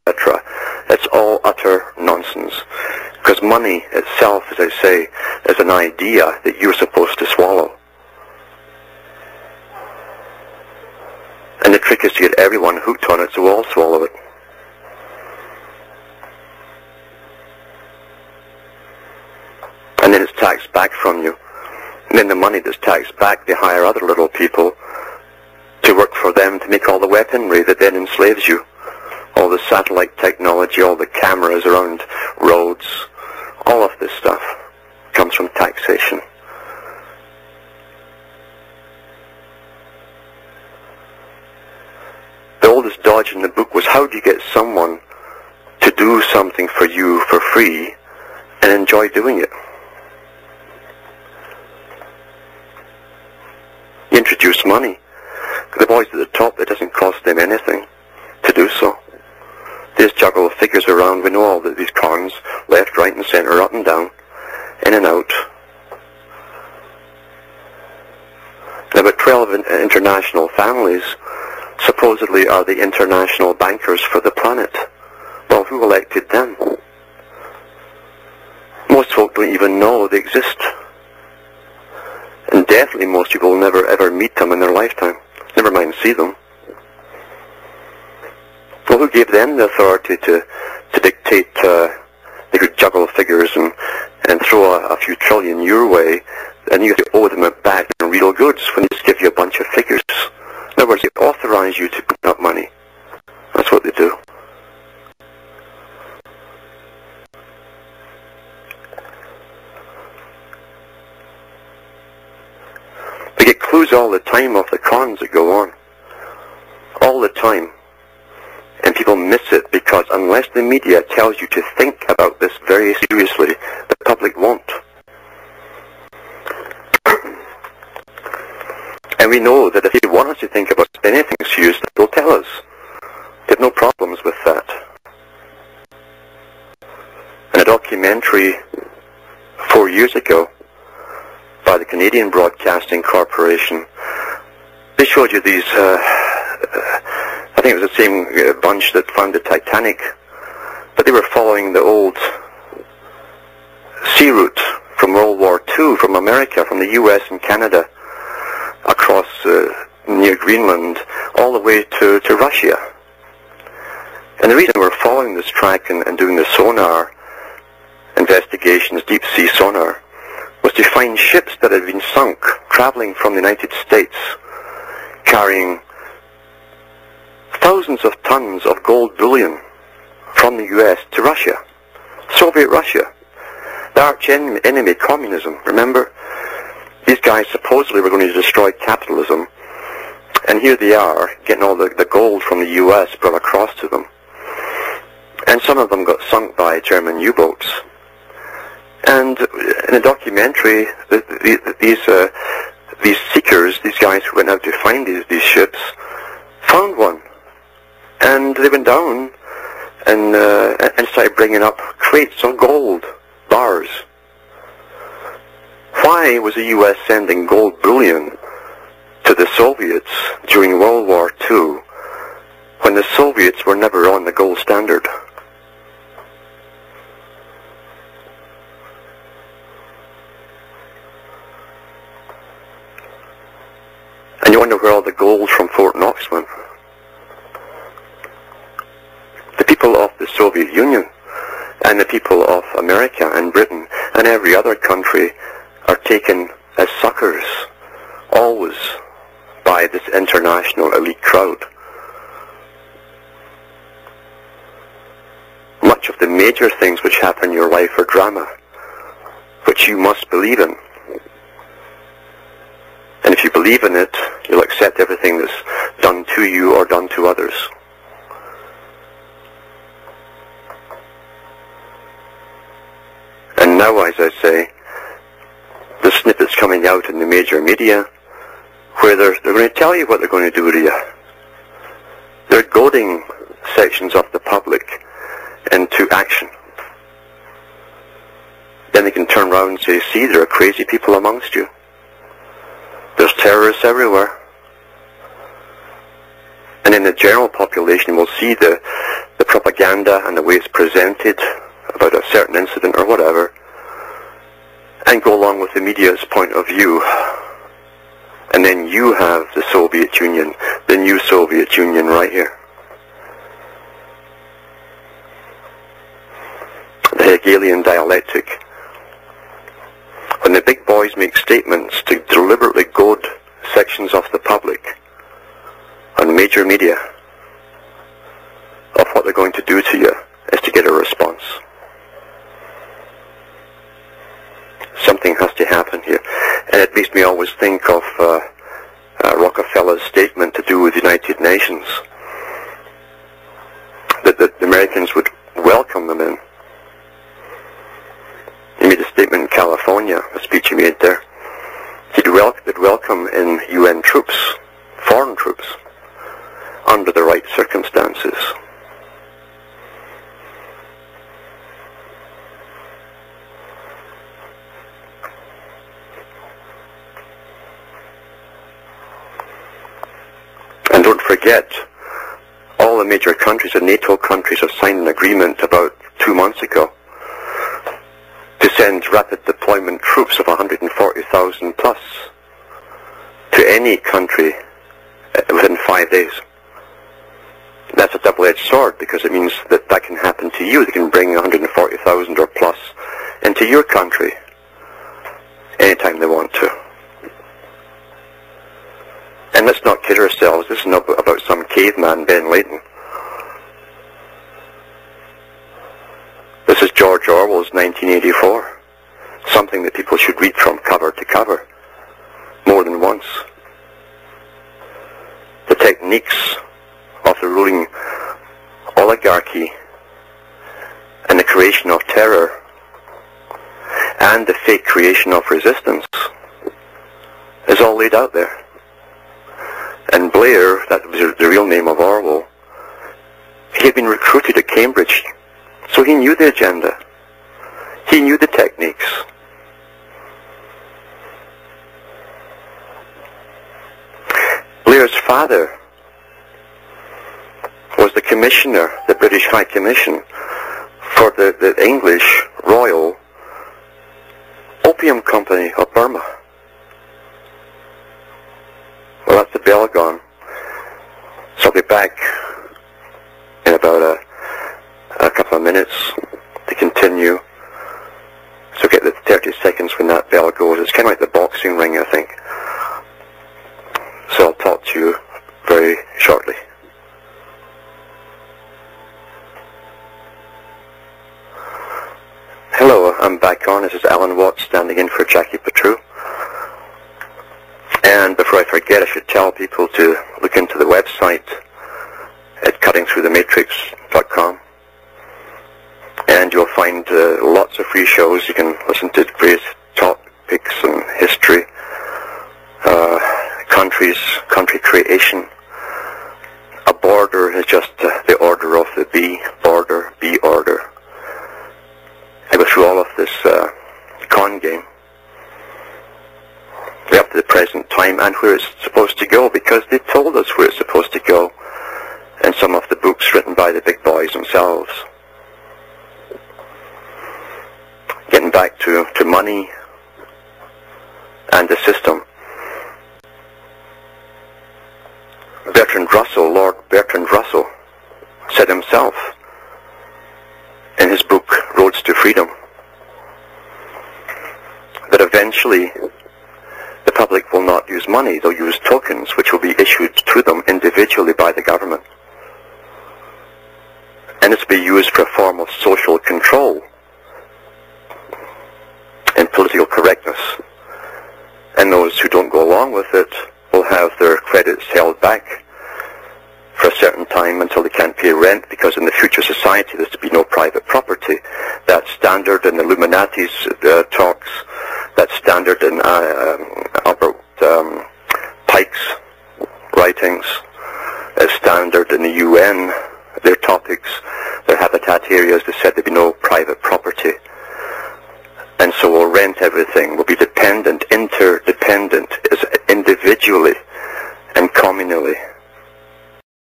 etc. It's all utter nonsense. Because money itself, as I say, is an idea that you're supposed to swallow. And the trick is to get everyone hooked on it so we'll all swallow it. And then it's taxed back from you. And then the money that's taxed back, they hire other little people to work for them to make all the weaponry that then enslaves you. All the satellite technology, all the cameras around roads, all of this stuff comes from taxation. The oldest dodge in the book was, how do you get someone to do something for you for free and enjoy doing it? You introduce money. The boys at the top, it doesn't cost them anything to do so. They just juggle figures around. We know all these cons, left, right and centre, up and down, in and out. There are about 12 international families supposedly are the international bankers for the planet. Well, who elected them? Most folk don't even know they exist. And definitely most people will never ever meet them in their lifetime. Never mind see them. Well, who gave them the authority to dictate they could juggle figures and throw a few trillion your way, and you have to owe them it back in real goods when they just give you a bunch of figures? In other words, they authorize you to put up money. That's what they do. They get clues all the time of the cons that go on. All the time. And people miss it because unless the media tells you to think about this very seriously, the public won't. And we know that if they want us to think about anything seriously, they'll tell us. They have no problems with that. In a documentary 4 years ago by the Canadian Broadcasting Corporation, they showed you these, I think it was the same bunch that found the Titanic, but they were following the old sea route from World War II, from America, from the US and Canada, across near Greenland, all the way to Russia. And the reason we're following this track and doing the sonar investigations, deep sea sonar, was to find ships that had been sunk, traveling from the United States, carrying thousands of tons of gold bullion from the US to Russia, Soviet Russia, the arch enemy, communism. Remember? These guys supposedly were going to destroy capitalism, and here they are, getting all the gold from the US brought across to them. And some of them got sunk by German U-boats. And in a documentary, these seekers, these guys who went out to find these ships, found one. And they went down and started bringing up crates of gold, bars. Why was the US sending gold bullion to the Soviets during World War II when the Soviets were never on the gold standard? And you wonder where all the gold from Fort Knox went. The people of the Soviet Union and the people of America and Britain and every other country are taken as suckers, always, by this international elite crowd. Much of the major things which happen in your life are drama, which you must believe in. And if you believe in it, you'll accept everything that's done to you or done to others. And now, as I say, the snippets coming out in the major media, where they're going to tell you what they're going to do to you. They're goading sections of the public into action. Then they can turn around and say, see, there are crazy people amongst you. There's terrorists everywhere. And then the general population will see the propaganda propaganda and the way it's presented about a certain incident or whatever, and go along with the media's point of view. And then you have the Soviet Union, the new Soviet Union right here. The Hegelian dialectic. When the big boys make statements to deliberately goad sections of the public on major media of what they're going to do to you is to get a response. Something has to happen here. And it makes me always think of Rockefeller's statement to do with the United Nations, that the Americans would welcome them in. He made a statement in California, a speech he made there. They'd welcome in UN troops, foreign troops, under the right circumstances. And don't forget, all the major countries, the NATO countries, have signed an agreement about 2 months ago to send rapid deployment troops of 140,000 plus to any country within 5 days. That's a double-edged sword, because it means that that can happen to you. They can bring 140,000 or plus into your country anytime they want to. And let's not kid ourselves, this is not about some caveman Ben Layton. This is George Orwell's 1984, something that people should read from cover to cover, more than once. The techniques of the ruling oligarchy and the creation of terror and the fake creation of resistance is all laid out there. And Blair, that was the real name of Orwell, he had been recruited at Cambridge, so he knew the agenda. He knew the techniques. Blair's father was the commissioner, the British High Commission, for the English Royal Opium Company of Burma. Well, that's the bell gone. So I'll be back in about a couple of minutes to continue. So get the 30 seconds when that bell goes. It's kind of like the boxing ring, I think. So I'll talk to you very shortly. Hello, I'm back on. This is Alan Watts standing in for Jackie Pt.3. And before I forget, I should tell people to look into the website at cuttingthroughthematrix.com. And you'll find lots of free shows. You can listen to various topics and history, countries, country creation. A border is just the order of the bee, border, bee order. I go through all of this con game. Up to the present time and where it's supposed to go, because they told us where it's supposed to go in some of the books written by the big boys themselves. Getting back to money and the system. Lord Bertrand Russell said himself in his book Roads to Freedom that eventually the public will not use money, they'll use tokens which will be issued to them individually by the government. And this will be used for a form of social control and political correctness. And those who don't go along with it will have their credits held back for a certain time until they can't pay rent, because in the future society there's to be no private property. That's standard in the Illuminati's talks. That's standard in Albert Pike's writings. It's standard in the UN, their topics, their habitat areas. They said there'd be no private property. And so we'll rent everything. We'll be dependent, interdependent, individually and communally.